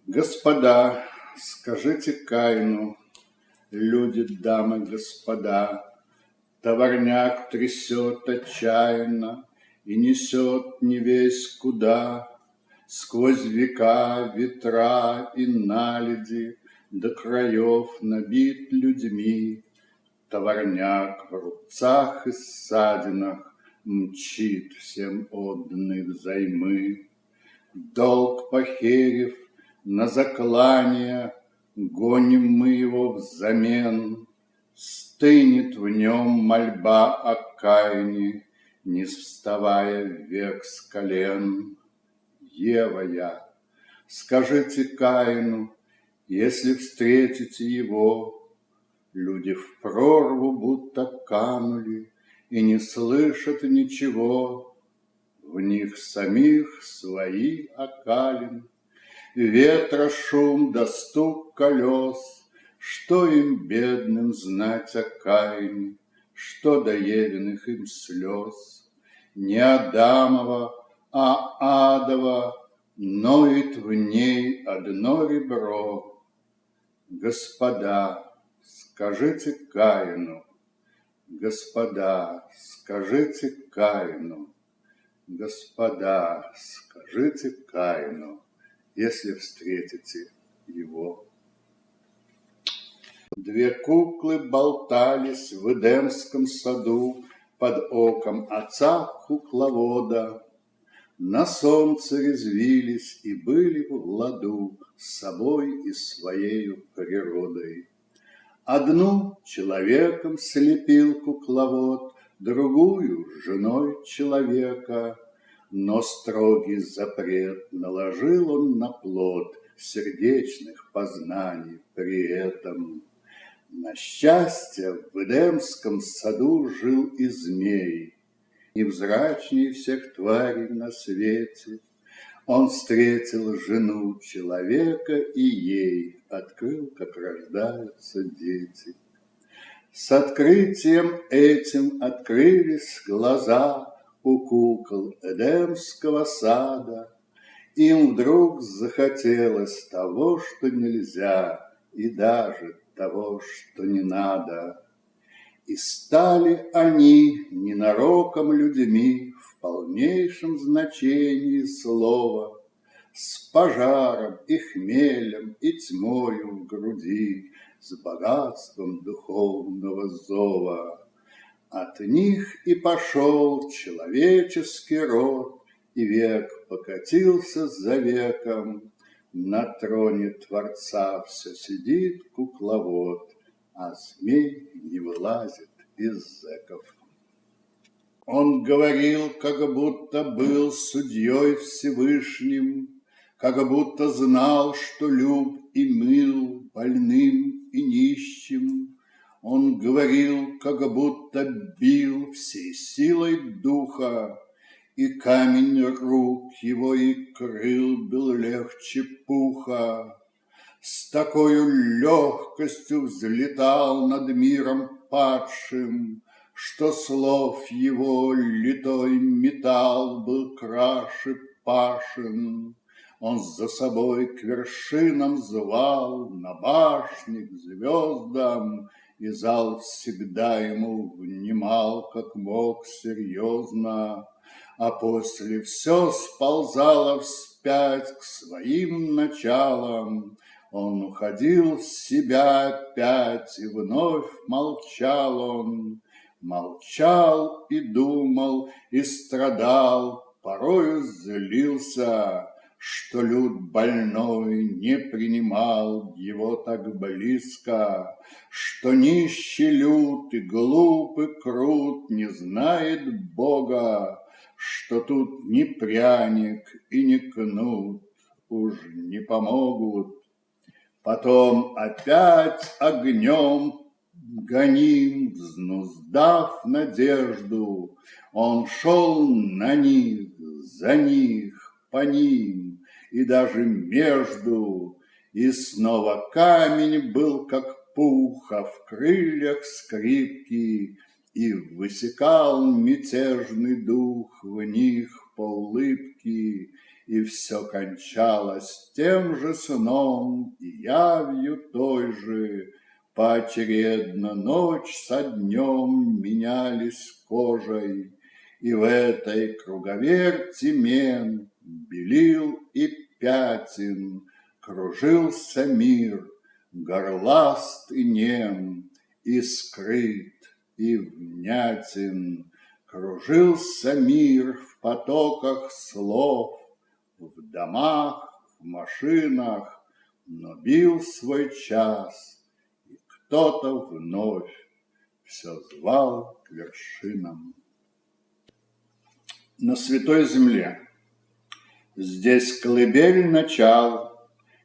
Господа, скажите Каину, люди, дамы, господа, товарняк трясет отчаянно и несет не весь куда, сквозь века, ветра и наледи до краев набит людьми. Товарняк в рубцах и ссадинах мчит всем отданный взаймы. Долг похерив на заклание, гоним мы его взамен. Стынет в нем мольба о Каине, не вставая век с колен. Ева я, скажите Каину, если встретите его, люди в прорву будто канули и не слышат ничего. В них самих свои окалин, ветра шум да стук колес. Что им, бедным, знать о Каине, что до Евиных им слез? Не Адамова, а Адова ноет в ней одно ребро. Господа, скажите Каину, господа, скажите Каину, господа, скажите Каину, если встретите его. Две куклы болтались в Эдемском саду под оком отца кукловода. На солнце резвились и были в ладу с собой и своею природой. Одну человеком слепил кукловод, другую женой человека, но строгий запрет наложил он на плод сердечных познаний при этом. На счастье в Эдемском саду жил и змей, невзрачней всех тварей на свете. Он встретил жену человека и ей открыл, как рождаются дети. С открытием этим открылись глаза у кукол Эдемского сада. Им вдруг захотелось того, что нельзя, и даже того, что не надо. И стали они ненароком людьми в полнейшем значении слова, с пожаром и хмелем и тьмою в груди, с богатством духовного зова. От них и пошел человеческий род, и век покатился за веком. На троне Творца все сидит кукловод, а змей не вылазит из зэков. Он говорил, как будто был судьей Всевышним, как будто знал, что люб и мил больным и нищим. Он говорил, как будто бил всей силой духа, и камень рук его и крыл был легче пуха. С такою легкостью взлетал над миром падшим, что слов его литой металл был краше пашин. Он за собой к вершинам звал, на башни к звездам, и зал всегда ему внимал, как мог серьезно. А после все сползало вспять к своим началам. Он уходил в себя опять, и вновь молчал он. Молчал и думал, и страдал, порою злился, что люд больной не принимал его так близко, что нищий люд и глуп и крут не знает Бога, что тут ни пряник и ни кнут уж не помогут. Потом опять огнем гоним, взнуздав надежду, он шел на них, за них, по ним и даже между, и снова камень был как пух, а в крыльях скрипки, и высекал мятежный дух в них по улыбке, И все кончалось тем же сном и явью той же. Поочередно ночь со днем менялись кожей, и в этой круговерти мен белил и пятен кружился мир, горласт и нем, и скрыт, и внятен. Кружился мир в потоках слов, в домах, в машинах, но бил свой час, и кто-то вновь все звал к вершинам. На святой земле здесь колыбель начал,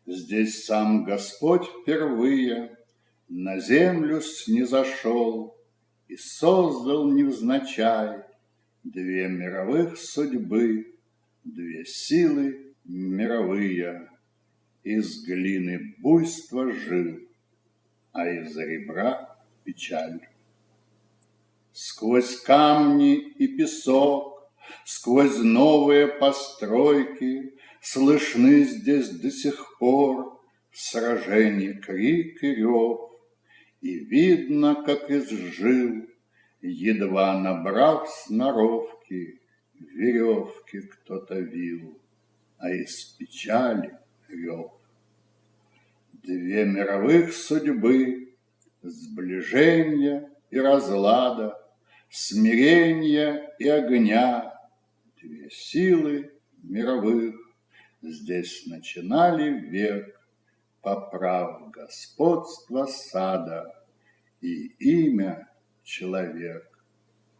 здесь сам Господь впервые на землю снизошел и создал невзначай две мировых судьбы, две силы мировые. Из глины буйство жил, а из ребра печаль. Сквозь камни и песок, сквозь новые постройки слышны здесь до сих пор в сражении крик и рев, и видно, как из жил, едва набрав сноровки, веревки кто-то вил, а из печали рев. Две мировых судьбы, сближения и разлада, смирения и огня, две силы мировых здесь начинали век, поправ господство сада, и имя человек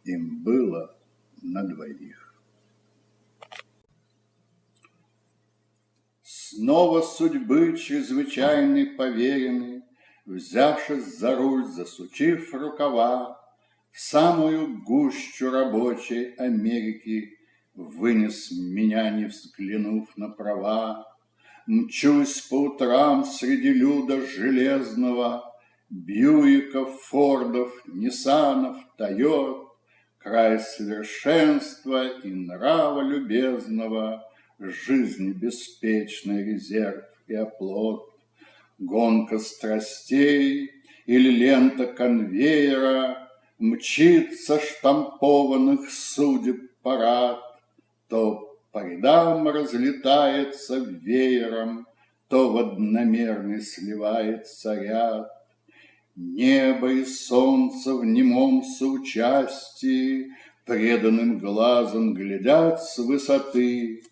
им было на двоих. Снова судьбы чрезвычайной поверенный, взявшись за руль, засучив рукава, в самую гущу рабочей Америки вынес меня, не взглянув на права. Мчусь по утрам среди люда железного, Бьюиков, Фордов, Ниссанов, Тойот, край совершенства и нрава любезного, жизнь беспечный резерв и оплот, гонка страстей или лента конвейера, мчится штампованных судеб парад, то по рядам разлетается веером, то в одномерный сливается ряд. Небо и солнце в немом соучастии преданным глазом глядят с высоты.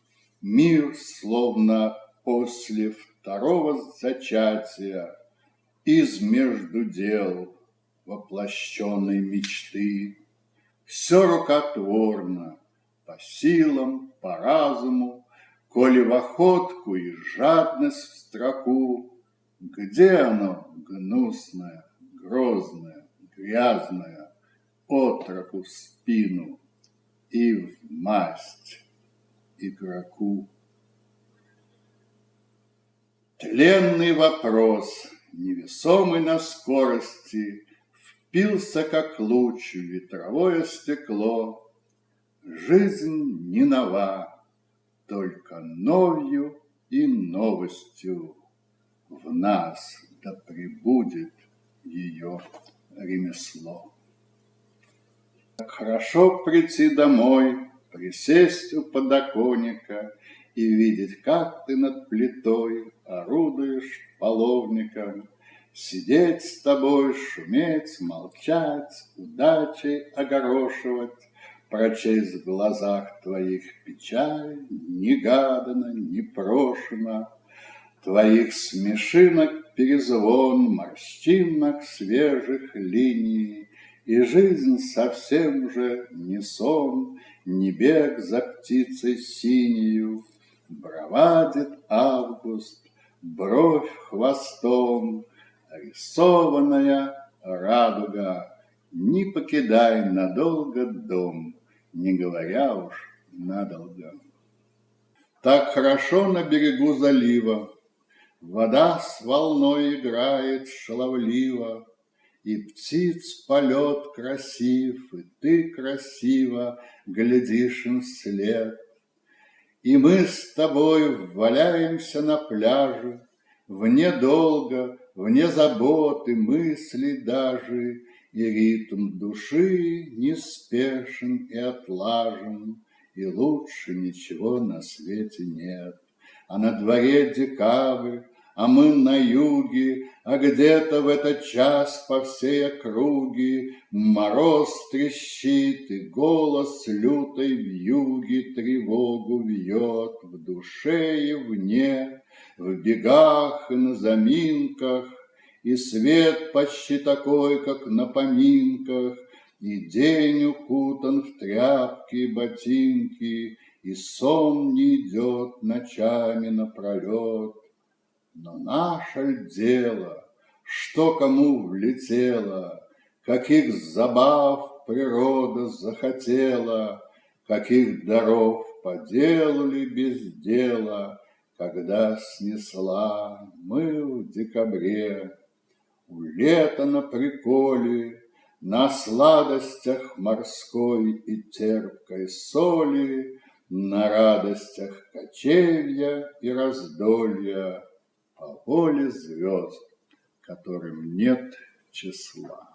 Мир словно после второго зачатия из между дел воплощенной мечты. Все рукотворно, по силам, по разуму, коли в охотку и жадность в строку, где оно гнусное, грозное, грязное, отроку в спину и в масть игроку? Тленный вопрос, невесомый на скорости, впился, как луч, в ветровое стекло. Жизнь не нова, только новью и новостью в нас да пребудет ее ремесло. Как хорошо прийти домой, присесть у подоконника и видеть, как ты над плитой орудуешь половником, сидеть с тобой, шуметь, молчать, удачей огорошивать, прочесть в глазах твоих печаль, негаданно, непрошено, твоих смешинок перезвон, морщинок свежих линий, и жизнь совсем уже не сон, не бег за птицей синею. Бровадит август, бровь хвостом, рисованная радуга, не покидай надолго дом, не говоря уж надолго. Так хорошо на берегу залива, вода с волной играет шаловливо, и птиц полет красив, и ты красиво глядишь им вслед. И мы с тобой валяемся на пляже, вне долга, вне заботы, мысли даже, и ритм души неспешен и отлажен, и лучше ничего на свете нет. А на дворе декабрь, а мы на юге, а где-то в этот час по всей округе мороз трещит, и голос лютой вьюги тревогу вьет в душе и вне, в бегах и на заминках, и свет почти такой, как на поминках, и день укутан в тряпки и ботинки, и сон не идет ночами напролет. Но наше ль дело, что кому влетело, каких забав природа захотела, каких даров поделали без дела, когда снесла мы в декабре. У лета на приколе, на сладостях морской и терпкой соли, на радостях кочевья и раздолья, по воле звезд, которым нет числа.